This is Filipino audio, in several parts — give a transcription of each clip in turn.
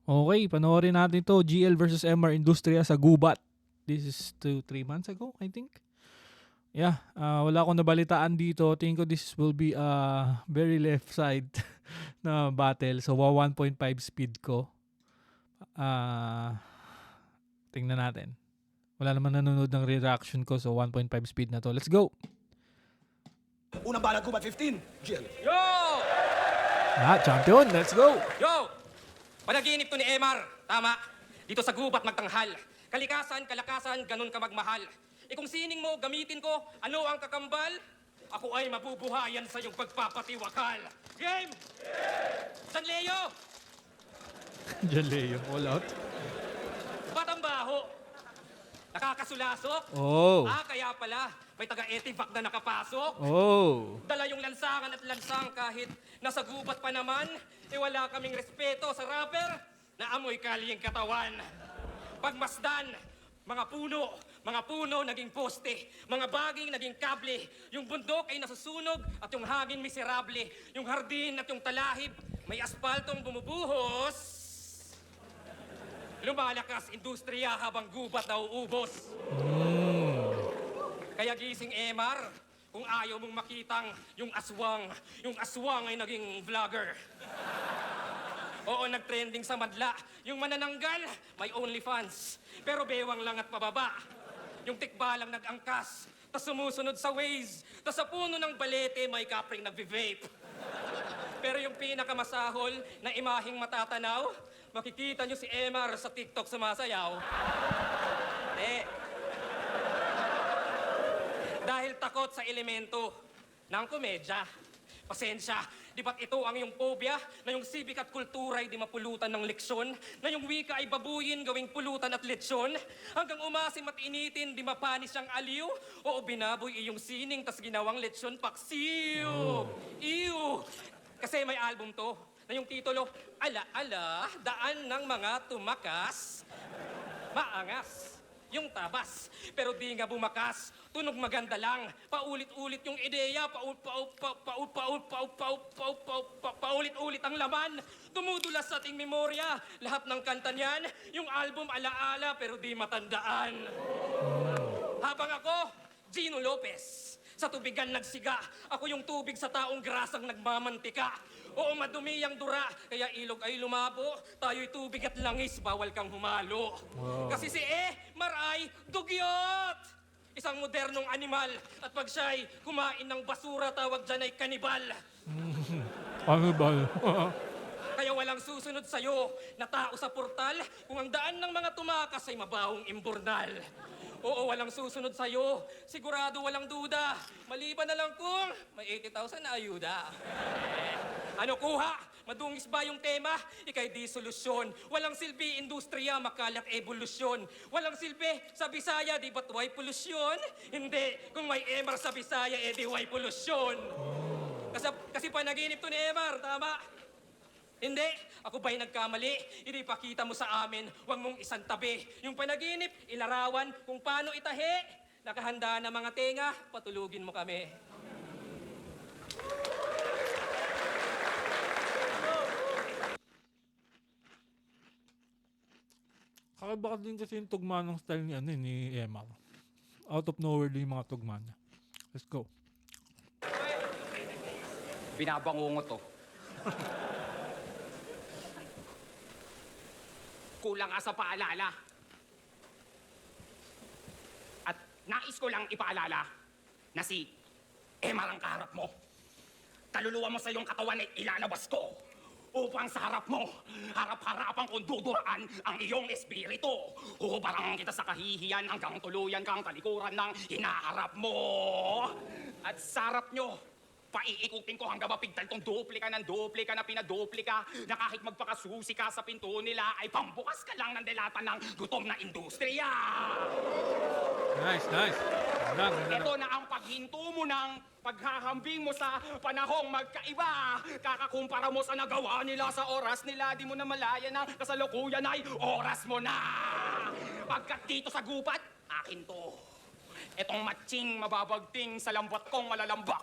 Okay, panoorin natin to. GL versus MR Industria sa Gubat. This is 3 months ago, I think. Yeah, wala akong nabalitaan dito. Tingin ko this will be a very left side na battle. So, 1.5 speed ko. Tingnan natin. Wala naman nanonood ng reaction ko. So, 1.5 speed na to. Let's go! Unang balag Gubat 15, GL. Yo! Champion! Let's go! Yo! Panaginip to ni Emar. Tama. Dito sa gubat magtanghal. Kalikasan, kalakasan, ganun ka magmahal. Kung sining mo, gamitin ko, ano ang kakambal? Ako ay mabubuhayan sa iyong pagpapatiwakal. Game! San Leo? Diyan Leo. All out. Batang baho. Nakakasulasok? Oh. Kaya pala, may taga-etivac na nakapasok. Oh. Dala yung lansangan at lansang kahit nasa gubat pa naman, wala kaming respeto sa rapper na amoy kalyeng katawan. Pagmasdan, mga puno naging poste, mga baging naging kable, yung bundok ay nasusunog at yung hangin miserable, yung hardin at yung talahib, may aspaltong bumubuhos. Lumalakas industriya habang gubat nauubos. Kaya gising Emar, kung ayaw mong makitang yung aswang ay naging vlogger. Oo, nag-trending sa madla. Yung manananggal, may OnlyFans. Pero bewang lang at mababa. Yung tikbalang nag-angkas, tas sumusunod sa Waze, tas sa puno ng balete, may kapring nagve-vape. Pero yung pinakamasahol na imaheng matatanaw, makikita nyo si Emar sa TikTok sumasayaw. Dahil takot sa elemento ng komedya. Pasensya, di ba't ito ang iyong phobia na yung civic at kultura ay di mapulutan ng leksyon, na yung wika ay babuyin gawing pulutan at lechon, hanggang umasim at initin, di mapanis ang aliw, o binaboy iyong sining tas ginawang lechon paksiw. Ew! Kasi may album to, na yung titulo, Ala-ala, daan ng mga tumakas, maangas. Yung tabas, pero di nga bumakas. Tunog maganda lang. Paulit-ulit yung ideya, paulit-ulit ang laman. Dumudulas sa ating memorya. Lahat ng kanta niyan, yung album alaala pero di matandaan. Habang ako, Gino Lopez, sa tubigan nagsiga. Ako yung tubig sa taong grasang nagmamantika. Oo, madumi ang dura, kaya ilog ay lumabo. Tayo'y tubig at langis, bawal kang humalo. Wow. Kasi si Maray, dugyot! Isang modernong animal. At pag siya'y kumain ng basura, tawag dyan ay kanibal. Kanibal. Kaya walang susunod sa'yo na tao sa portal kung ang daan ng mga tumakas ay mabawong imburnal. Oo, walang susunod sa'yo. Sigurado walang duda. Maliban na lang kung may 80,000 na ayuda. Ano kuha? Madungis ba yung tema? Ika'y di solusyon. Walang silbi, industriya, makalat evolusyon. Walang silbi, sa Bisaya, di ba't way polusyon? Hindi, kung may Emar sa Bisaya, di way polusyon. Kasi panaginip to ni Emar, tama? Hindi, ako ba'y nagkamali? Inipakita mo sa amin, huwag mong isang tabi. Yung panaginip, ilarawan kung paano itahi. Nakahanda na mga tenga, patulugin mo kami. Kakaiba din kasi yung tugma ng style ni Emar. Out of nowhere din yung mga tugma niya. Let's go. Binabangungot to. Kulang ka sa paalala. At nais ko lang ipaalala na si Emar ang kaharap mo. Kaluluwa mo sa iyong katawan ay ilalabas ko upang sa harap mo, harap-harapan kong duduraan ang iyong espiritu. Huhubarang kita sa kahihiyan hanggang tuluyan kang talikuran ng hinaharap mo. At sa harap nyo, paiikutin ko hanggang mapigtal tong duplika ng duplika na pinaduplika na kahit magpakasusi ka sa pinto nila ay pambukas ka lang ng delata ng gutom na industriya. Nice. Ito na ang paghinto mo ng paghahambing mo sa panahong magkaiba. Kakakumpara mo sa nagawa nila sa oras nila, di mo na malaya na kasalukuyan ay oras mo na. Pagkat dito sa gubat, akin to. Etong matching mababagting sa lambot kong malalambak.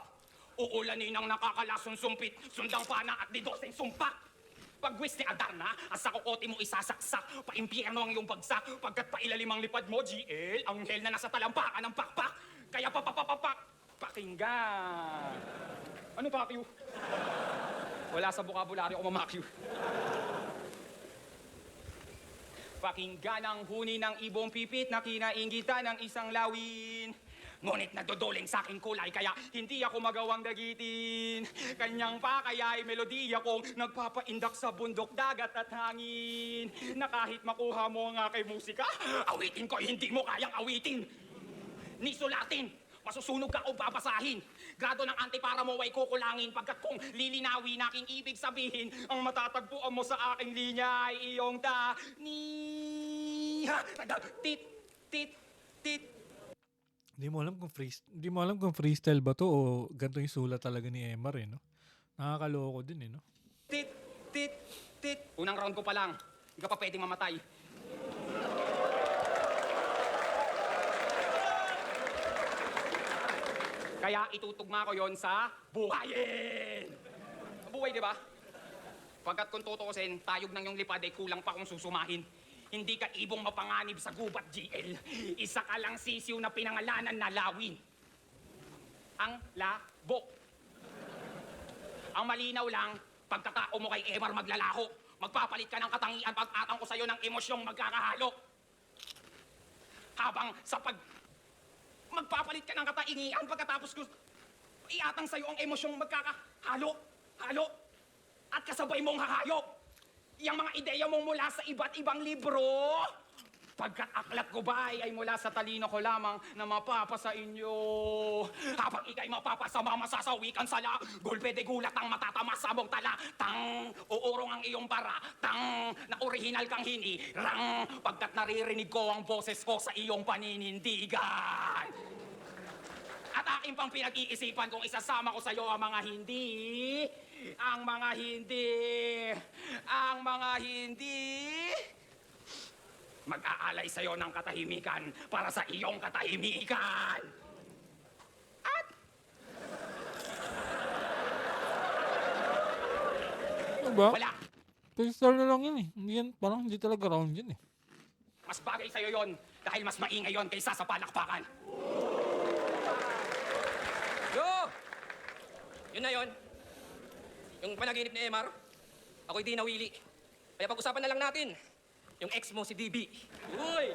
Uulanin ng nakakalasong sumpit, sundang pana at didoseng sumpak. Pagwis ni Adarna, asa kukote mo isasaksak, paimpyerno ang iyong bagsak, pagkat pailalim ang lipad mo, GL, anghel na nasa talampakan ng pakpak, kaya pakinggan. Ano pakyu? Wala sa bokabularyo ko mamakyu. Pakinggan ang huni ng ibong pipit na kinainggitan ng isang lawin. Ngunit nadodoling sa aking kulay, kaya hindi ako magawang dagitin. Kanyang pa kaya ay melodiya kong nagpapaindak sa bundok, dagat at hangin. Na kahit makuha mo ang aking musika, awitin ko hindi mo kayang awitin. Ni sulatin, masusunog ka o babasahin. Grado ng antipara mo ay kukulangin, pagkat kung lilinawin aking ibig sabihin, ang matatagpuan mo sa aking linya ay iyong tit, tit, tit. Hindi mo alam kung freestyle ba to o ganito yung sulat talaga ni Emar eh, no? Nakakaloko din eh, no? Tit, tit, tit. Unang round ko pa lang. Hindi ka pa pwedeng mamatay. Kaya itutugma ko yon sa buhayin. Buhay, di ba? Pagkat kung tutuusin, tayog ng yung lipad ay kulang pa kung susumahin. Hindi ka ibong mapanganib sa gubat, GL. Isa ka lang sisiw na pinangalanan na lawin. Ang labo. Ang malinaw lang, pagkatao mo kay Emar maglalaho, magpapalit ka ng katangian pag-atang ko sa'yo ng emosyong magkakahalo. Habang sa magpapalit ka ng kataingian pagkatapos ko iatang sa'yo ang emosyong magkakahalo. At kasabay mong hahayop. Yang mga ideya mong mula sa iba't ibang libro. Pagkat aklat ko ba ay mula sa talino ko lamang na mapapasa inyo. Habang ikay mapapasama, masasawikan sala. Gulpe de gulat ang matatamas sa mong tala. Tang, uurong ang iyong bara. Tang, na original kang hinirang. Pagkat naririnig ko ang boses ko sa iyong paninindigan. At aking pang pinag-iisipan kung isasama ko sa'yo ang mga hindi. Mag-aalay sa'yo ng katahimikan para sa iyong katahimikan. At Ano ba? wala. Freestyle na lang yun eh. Hindi talaga round yun eh. Mas bagay sa'yo yon dahil mas maingay yon kaysa sa palakpakan. Yo! Yun na yun. Yung panaginip ni Emar, ako'y di nawili. Kaya pag-usapan na lang natin, yung ex mo si DB. Uy!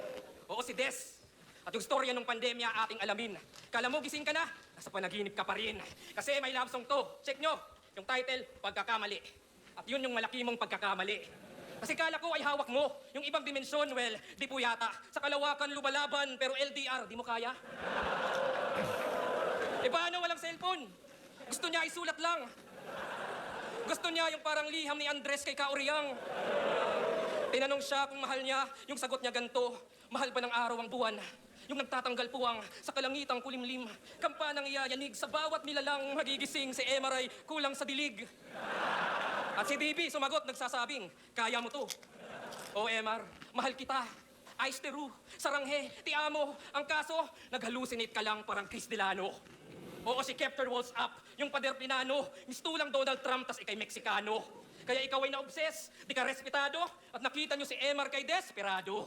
Oo, si Des. At yung storya ng pandemya ating alamin. Kala mo gising ka na, nasa panaginip ka pa rin. Kasi may love song to. Check nyo, yung title, Pagkakamali. At yun yung malaki mong pagkakamali. Kasi kala ko ay hawak mo. Yung ibang dimensyon, well, di po yata. Sa kalawakan lumalaban, pero LDR, di mo kaya? E paano walang cellphone? Gusto niya isulat lang. Gusto niya yung parang liham ni Andres kay Kauriang. Tinanong siya kung mahal niya, yung sagot niya ganto, mahal ba ng araw ang buwan? Yung nagtatanggal puwang sa kalangitang kulimlim, kampanang iyayanig sa bawat nilalang magigising si Emaray kulang sa dilig. At si DB sumagot nagsasabing, kaya mo to. O Emar, mahal kita. Ice teru, saranghe, ti amo. Ang kaso, nag-hallucinate ka lang parang Chris Delano. Oo, si Captain Walls Up, yung pader pinano, mistulang Donald Trump, tas ikay Meksikano. Kaya ikaw ay na-obsess, di ka respetado, at nakita nyo si Emar kay Desperado.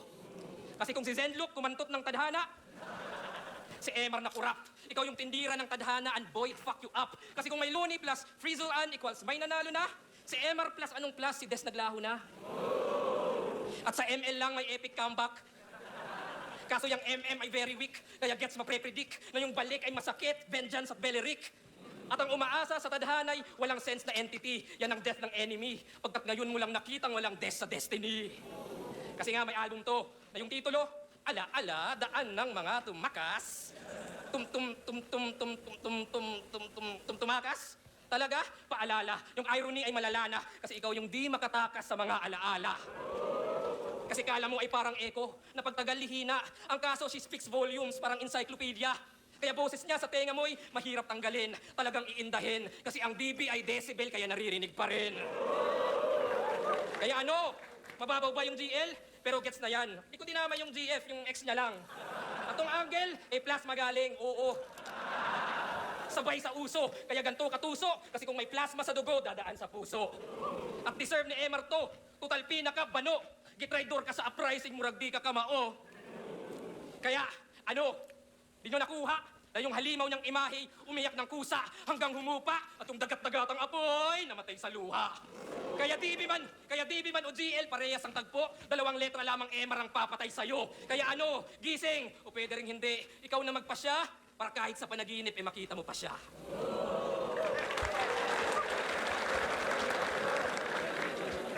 Kasi kung si Zenlook kumantot ng tadhana, si Emar na corrupt. Ikaw yung tindira ng tadhana and boy, it fuck you up. Kasi kung may Looney plus Frizzle-An equals may nanalo na, si Emar plus anong plus, si Des naglaho na. At sa ML lang may epic comeback. Kaso yung MM ay very weak, kaya gets mapre-predict na yung balik ay masakit, vengeance at beleric. At ang umaasa sa tadhanay, walang sense na entity. Yan ang death ng enemy. Pagkat ngayon mo lang nakitang walang death sa destiny. Kasi nga may album to, na yung titulo, Ala-ala, daan ng mga tumakas. Tumakas. Talaga, paalala, yung irony ay malalana kasi ikaw yung di makatakas sa mga alaala. Kasi kala mo ay parang echo, na pagtagal lihina. Ang kaso, she speaks volumes, parang encyclopedia. Kaya boses niya sa tenga mo'y mahirap tanggalin, talagang iindahin. Kasi ang DB ay decibel, kaya naririnig pa rin. Kaya ano, mababaw ba yung GL? Pero gets na yan. Di ko dinama yung GF, yung ex niya lang. At tong angle, plus magaling, oo. sabay sa uso. Kaya ganto katuso, kasi kung may plasma sa dugo, dadaan sa puso. At deserve ni Emar to, total pinaka bano. Gitraidor ka sa uprising, murag di ka kamao. Kaya, ano, di nyo nakuha na yung halimaw niyang imahe, umiyak ng kusa hanggang humupa at yung dagat-dagatang apoy namatay sa luha. Kaya DB man o GL, parehas ang tagpo. 2 letra lamang Emar ang papatay sa'yo. Kaya ano, gising, o pwede rin hindi, ikaw na magpasya, para kahit sa panaginip, makita mo pa siya.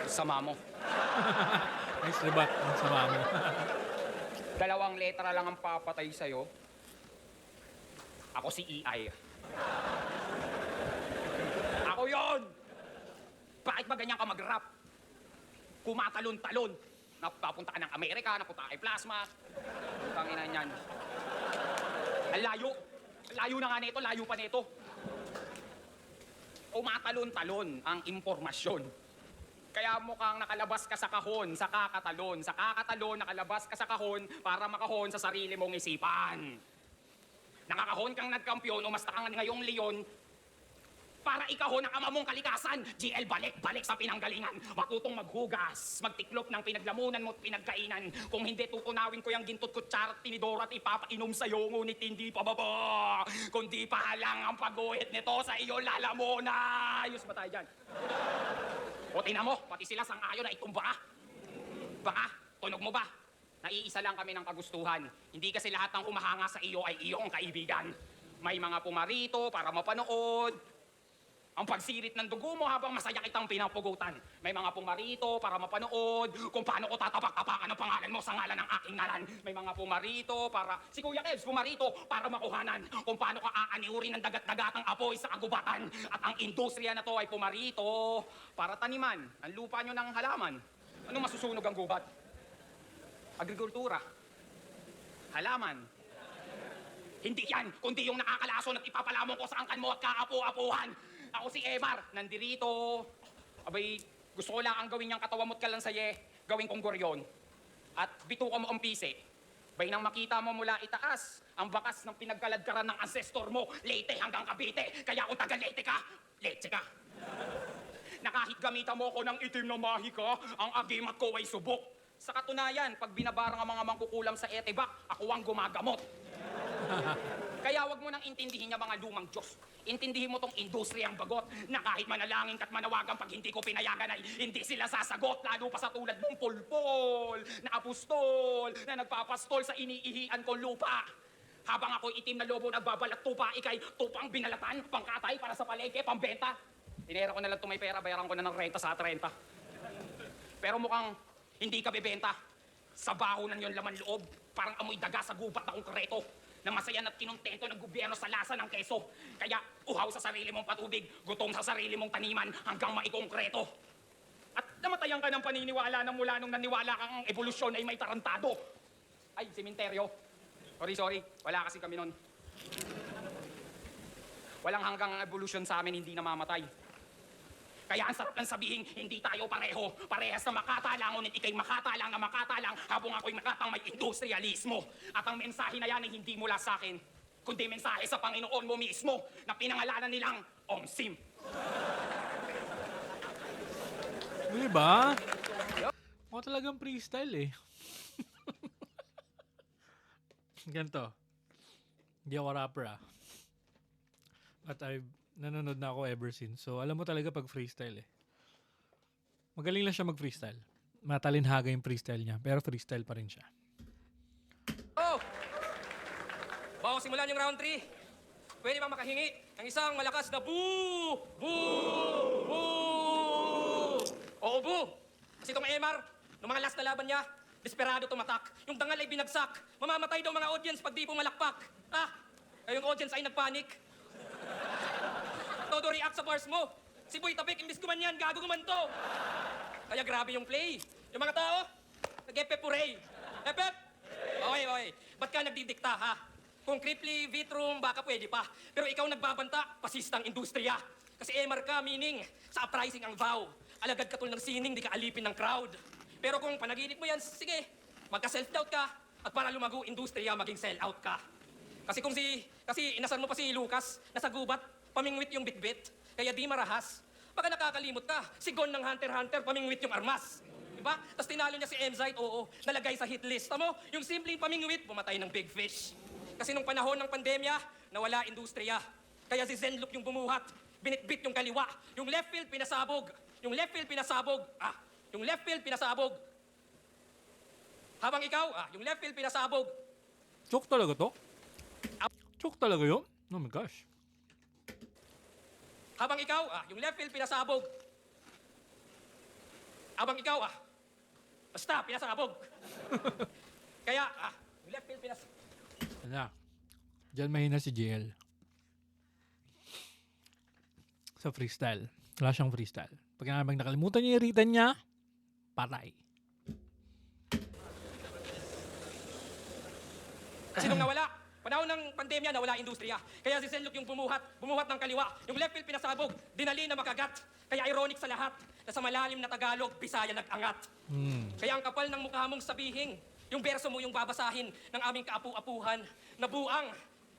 Sama mo. Nice rebat. Ang sama mo. 2 letra lang ang papatay sa'yo. Ako si EI. Ako yon. Bakit ba ganyan ka mag-rap? Kumatalon-talon. Napapunta ka ng Amerika, napunta ka kay Plasma. Tangina niyan. Ang layo. Ang layo na nga nito, layo pa nito. Kumatalon-talon ang impormasyon. Kaya mukhang nakalabas ka sa kahon, sa kakatalon. Sa kakatalon, nakalabas ka sa kahon para makahon sa sarili mong isipan. Nakakahon kang nagkampiyon o mas takang ngayong leon para ikahon ang ama mong kalikasan. GL, balik sa pinanggalingan. Matutong maghugas, magtiklop ng pinaglamunan mo at pinagkainan. Kung hindi, tutunawin ko yung gintot kutsara at tinidor at ipapainom sa'yo, ngunit hindi pa baba. Kundi pa lang ang pag-uwit nito sa iyo, lalamona. Ayos ba tayo dyan? O tingnan mo, pati sila sang-ayon na itumba ka. Baka, tunog mo ba? Naiisa lang kami ng kagustuhan. Hindi kasi lahat ng humahanga sa iyo ay iyong kaibigan. May mga pumarito para mapanood. Ang pagsirit ng dugo mo habang masaya kitang pinapugutan. May mga pumarito para mapanood kung paano ko tatapak-tapakan ang pangalan mo sa ngalan ng aking ngalan. May mga pumarito para... Si Kuya Kebs, pumarito para makuhanan kung paano ka aaniurin ng dagat-dagatang apoy sa kagubatan. At ang industriya na to ay pumarito para taniman ang lupa nyo ng halaman. Ano masusunog ang gubat? Agrikultura. Halaman. Hindi yan, kundi yung nakakalason at ipapalamon ko sa angkan mo at kaapo-apuhan. Ako si Emar, nandirito. Abay, gusto ko lang ang gawin niyang katawan mo't kalansaye, gawin kong goryon. At bitukan mo ang pisi. Bay nang makita mo mula itaas, ang bakas ng pinagkaladkaran ng ancestor mo, Leyte hanggang Cavite. Kaya kung taga Leyte ka, Leyte ka. Na kahit gamitan mo ko ng itim na mahika, ang agimat ko ay subok. Sa katunayan, pag binabarang ang mga mangkukulam sa etebak, ako ang gumagamot. Kaya wag mo nang intindihin niya mga lumang Diyos. Intindihin mo tong industriyang bagot na kahit manalangin ka't manawagan pag hindi ko pinayagan ay hindi sila sasagot. Lalo pa sa tulad mong pulpol na apostol na nagpapastol sa iniihian kong lupa. Habang ako'y itim na lobo nagbabalat tupa, ikay tupang binalatan, pangkatay para sa palengke, pambenta. Tinera ko na lang may pera, bayaran ko na ng renta sa 30. Pero mukhang hindi ka bebenta. Sa bahonan yon laman loob, parang amoy daga sa gubat na konkreto. Na masayan at kinuntento ng gobyerno sa lasa ng keso. Kaya uhaw sa sarili mong patubig, gutom sa sarili mong taniman hanggang maikongkreto. At namatayan ka ng paniniwala na mula nung naniwala kang ang evolusyon ay may tarantado. Ay, sementeryo. Sorry, wala kasi kami nun. Walang hanggang ang evolution sa amin hindi namamatay. Kaya ang sarap lang sabihin, hindi tayo pareho. Parehas na makatalang, ngunit ikay makatalang na makatalang habang ako'y makatang may industrialismo. At ang mensahe na yan ay hindi mula sa akin, kundi mensahe sa Panginoon mo mismo na pinangalanan nilang Omsim. Di ba? Ako talagang freestyle eh. Ganito. Hindi ako rapper ah. But nanonood na ako ever since. So, alam mo talaga pag freestyle eh. Magaling lang siya mag-freestyle. Matalinhaga yung freestyle niya. Pero freestyle pa rin siya. Oh! Bago simulan yung round 3, pwede bang makahingi ng isang malakas na boo! Boo! Boo! Oo, boo! Kasi itong Emar, nung mga last na laban niya, desperado tumatak. Yung dangal ay binagsak. Mamamatay daw mga audience pag di pumalakpak. Ah! Yung audience ay nagpanik. Todo react sa bars mo. Si Boy Tapik, imbis kuman yan, gago kuman to. Kaya grabe yung play. Yung mga tao, nag-epepuray. Epep! Okay. Ba't ka nagdidikta, ha? Kung Cripply, Vitrum, baka pwede pa. Pero ikaw nagbabanta, pasistang industriya. Kasi Emar ka, meaning, sa uprising ang vow. Alagad ka tul ng sining, di ka alipin ng crowd. Pero kung panaginip mo yan, sige, magka-self-doubt ka. At para lumago industriya, maging sell-out ka. Kasi inasan mo pa si Lucas, nasa gubat, pamingwit yung bitbit, kaya di marahas. Baka nakakalimot ka, si Gon ng Hunter x Hunter, pamingwit yung armas. Diba? Tapos tinalo niya si Emzite, oo, nalagay sa hit list. Tamo, yung simpleng pamingwit, pumatay ng big fish. Kasi nung panahon ng pandemya, nawala industriya. Kaya si Zenloop yung bumuhat, binitbit yung kaliwa, yung left field pinasabog, yung left field pinasabog, yung left field pinasabog. Habang ikaw, yung left field pinasabog. Joke talaga to? Joke talaga yun? Oh my gosh. Habang ikaw, yung left field pinasabog. Habang ikaw, basta pinasabog. Kaya, yung left field pinasabog. Ano? Diyan mahina si JL. Sa freestyle. Wala siyang freestyle. Pag nakalimutan niya yung written niya, patay. Kasi nung nawala, panahon ng pandemya, nawala industriya. Kaya si Zenloop yung bumuhat ng kaliwa. Yung left field pinasabog, dinali na makagat. Kaya ironic sa lahat, na sa malalim na Tagalog, Bisaya nag-angat. Kaya ang kapal ng mukha mong sabihin, yung berso mo yung babasahin ng aming kaapu-apuhan, na buang.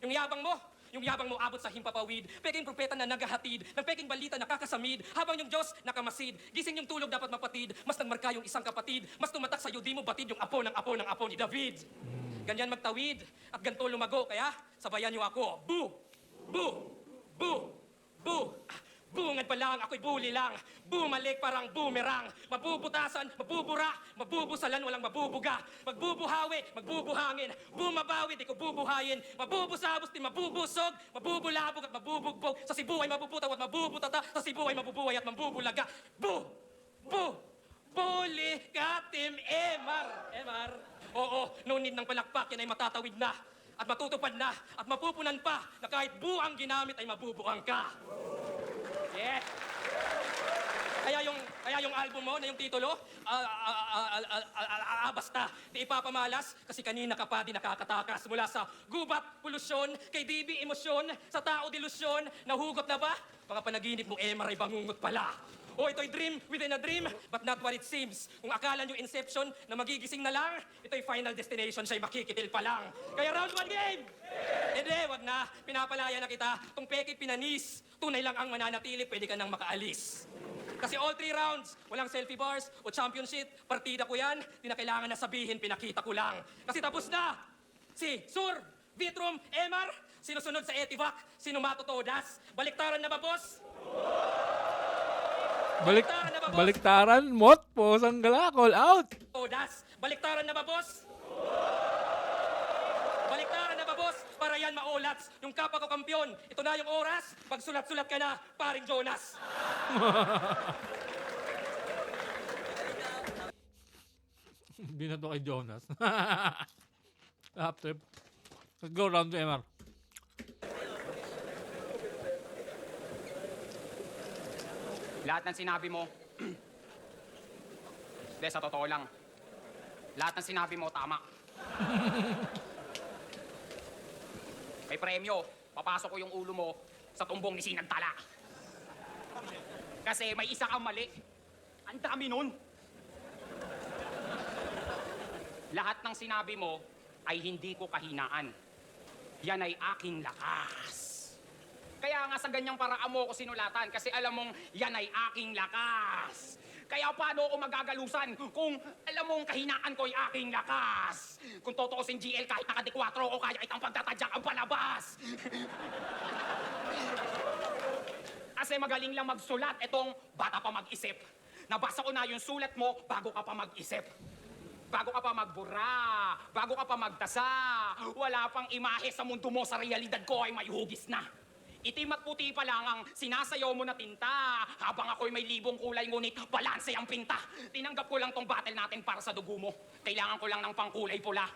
Yung yabang mo abot sa himpapawid, peking propeta na naghahatid, ng peking balita nakakasamid, habang yung Diyos nakamasid, gising yung tulog dapat mapatid, mas nagmarka yung isang kapatid, mas tumatak sa'yo, di mo batid yung apo ng apo ng apo ni David. Ganyan magtawid, at ganito lumago, kaya sabayan niyo ako. Bu! Bu! Bu! Bu! Bungad pa lang, ako'y buli lang. Bumalik parang boomerang. Mabubutasan, mabubura, mabubusalan, walang mabubuga. Magbubuhawi, magbubuhangin. Bumabawi, di ko bubuhayin. Mabubusabos, di mabubusog. Mabubulabog at mabubugbog. Sa Cebu ay mabubutaw at mabubutata. Sa Cebu ay mabubuhay at mabubulaga. Bu! Bu! Buli ka, Team Emar. Oo, no need ng palakpak, yan ay matatawid na. At matutupad na. At mapupunan pa na kahit buang ginamit ay mabubuang ka. Yeah. Kaya yung album mo na yung titulo, basta, di ipapamalas kasi kanina ka pa di nakakatakas mula sa gubat, polusyon, kay DB emosyon, sa tao delusyon, nahugot na ba? Mga panaginip mo, Emar, ay bangungot pala. O ito'y dream within a dream, but not what it seems. Kung akala nyo inception na magigising na lang, ito'y final destination, siya'y makikitil pa lang. Kaya round 1 game! Hindi, wag na. Pinapalaya na kita. Tung peke pinanis. Tunay lang ang mananatili, pwede ka nang makaalis. Kasi all 3 rounds, walang selfie bars o championship, partida ko yan, di na kailangan na sabihin, pinakita ko lang. Kasi tapos na! Si Sur, Vitrum, Emar, sinusunod sa Etivac, sino matutodas? Baliktaran na ba, boss? Baliktaran, mot, posang gala, call out. Todas, baliktaran na ba, boss? Baliktaran na ba, boss? Para yan maulats. Yung kapwa ko kampiyon, ito na yung oras. Pag sulat-sulat ka na, paring Jonas. Binato kay Jonas. Top trip. Let's go round to MR. Lahat ng sinabi mo, hindi, sa totoo lang, lahat ng sinabi mo, tama. May premyo, papasok ko yung ulo mo sa tumbong ni Sinagtala. Kasi may isa kang mali. Ang dami nun. Lahat ng sinabi mo ay hindi ko kahinaan. Yan ay aking lakas. Kaya nga sa ganyang paraan mo ako sinulatan kasi alam mong yan ay aking lakas. Kaya paano ako magagalusan kung alam mong kahinaan ko ay aking lakas? Kung totoosin GL kahit naka-4 o kaya itang pagtatadyak ang palabas. Kasi magaling lang magsulat itong bata pa mag-isip. Nabasa ko na yung sulat mo bago ka pa mag-isip. Bago ka pa magbura, bago ka pa magtasa. Wala pang imahe sa mundo mo, sa realidad ko ay may hugis na. Itim at puti pa lang ang sinasayaw mo na tinta. Habang ako'y may libong kulay, ngunit balanse ang pinta. Tinanggap ko lang tong battle natin para sa dugo mo. Kailangan ko lang ng pangkulay pula.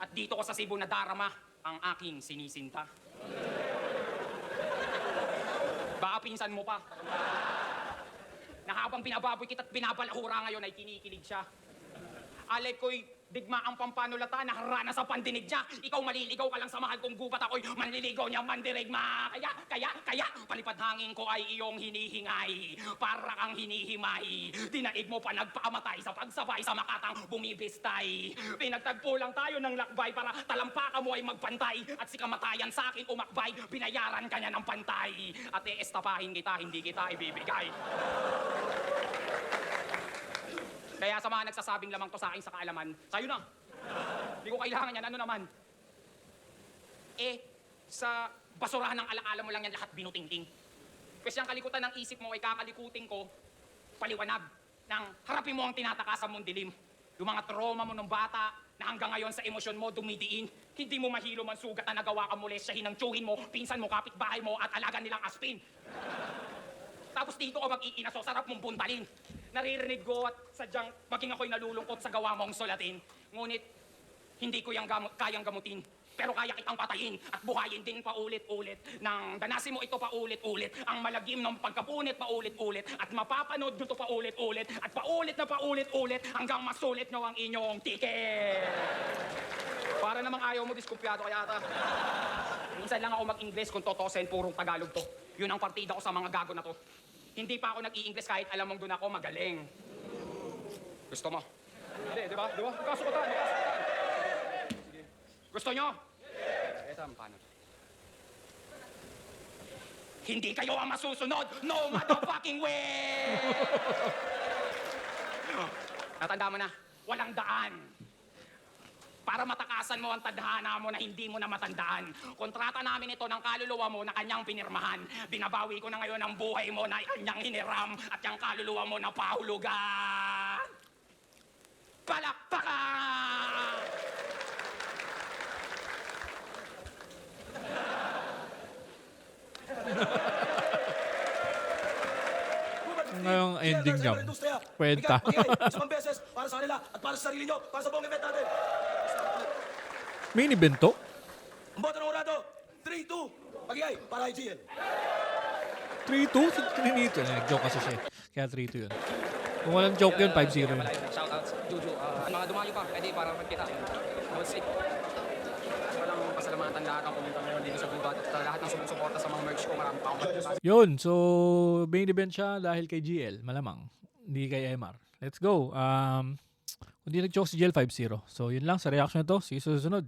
At dito ko sa Cebu na darama ang aking sinisinta. Baka pinsan mo pa. Na habang binababoy kita't binabalahura ngayon ay kinikilig siya. Alay ko'y Digma ang pampanulata na harana sa pandinig niya. Ikaw maliligaw ka lang sa mahal kong gubat, ako'y manliligaw niya mandirigma. Kaya, palipad hangin ko ay iyong hinihingay. Para kang hinihimay. Dinaig mo pa nagpakamatay sa pagsabay sa makatang bumibistay. Pinagtagpo lang tayo ng lakbay para talampakan mo ay magpantay. At si kamatayan sa akin umakbay, binayaran ka niya ng pantay. At estapahin kita, hindi kita ibibigay. Kaya sa mga nagsasabing lamang to sa akin sa kaalaman, sa'yo na. Hindi ko kailangan yan. Ano naman? Sa basurahan ng alaala mo lang yan lahat binutingting. Kasi ang kalikutan ng isip mo ay kakalikutin ko, paliwanag, ng harapin mo ang tinatakasan mong dilim. Yung mga trauma mo ng bata, na hanggang ngayon sa emosyon mo dumidiin, hindi mo mahilo man sugat na nagawa ka muli sa hinang mo, pinsan mo, kapitbahay mo, at alaga nilang aspin. Tapos dito ka mag-iina, so sarap mong buntalin. Naririnig ko at sadyang maging ako'y nalulungkot sa gawa mong sulatin. Ngunit, hindi ko kayang gamutin. Pero kaya kitang patayin at buhayin din paulit-ulit. Nang danasin mo ito paulit-ulit. Ang malagim ng pagkapunit paulit-ulit. At mapapanood nyo ito paulit-ulit. At paulit na paulit-ulit hanggang masulit nyo ang inyong ticket. Para namang ayaw mo, diskumpiyado kaya ata. Minsan lang ako mag-Ingles kung totosin, purong Tagalog to. Yun ang partida ko sa mga gago na to. Hindi pa ako nag-i-Ingles kahit alam mong doon ako magaling. Gusto mo? Hindi, di ba? Di ba? Kasukotan. Sige. Gusto nyo? Ito ang paano. Hindi kayo ang masusunod! No motherfucking way! Natanda mo na, walang daan. Para matakasan mo ang tadhana mo na hindi mo na matandaan. Kontrata namin ito ng kaluluwa mo na kanyang pinirmahan. Binabawi ko na ngayon ang buhay mo na kanyang hiniram at yung kaluluwa mo na pahulugan. Palakpakan! Ngayong ending niya. Kwenta. Isang beses para sa kanila at para sa sarili nyo, para sa buong event natin. Main event to? Ang boto ng urado, 3-2. Pagigay, para IGL. 3-2? Si Trinito. Nag-joke kasi siya. Kaya 3-2 yun. Kung walang joke yun, 5-0 yun. Shoutouts, Juju. Mga dumayo pa, pwede para magkita. Don't sleep. Walang pasalamatan lahat ang pumunta ngayon dito sa Gubat. At lahat ng sumusuporta sa mga merch ko, marami pa akong pagkita. Yun. So, main event siya dahil kay GL. Malamang. Hindi kay MR. Let's go. Kung di nag-joke si GL, 5-0. So, yun lang sa reaction na to. See you sa susunod.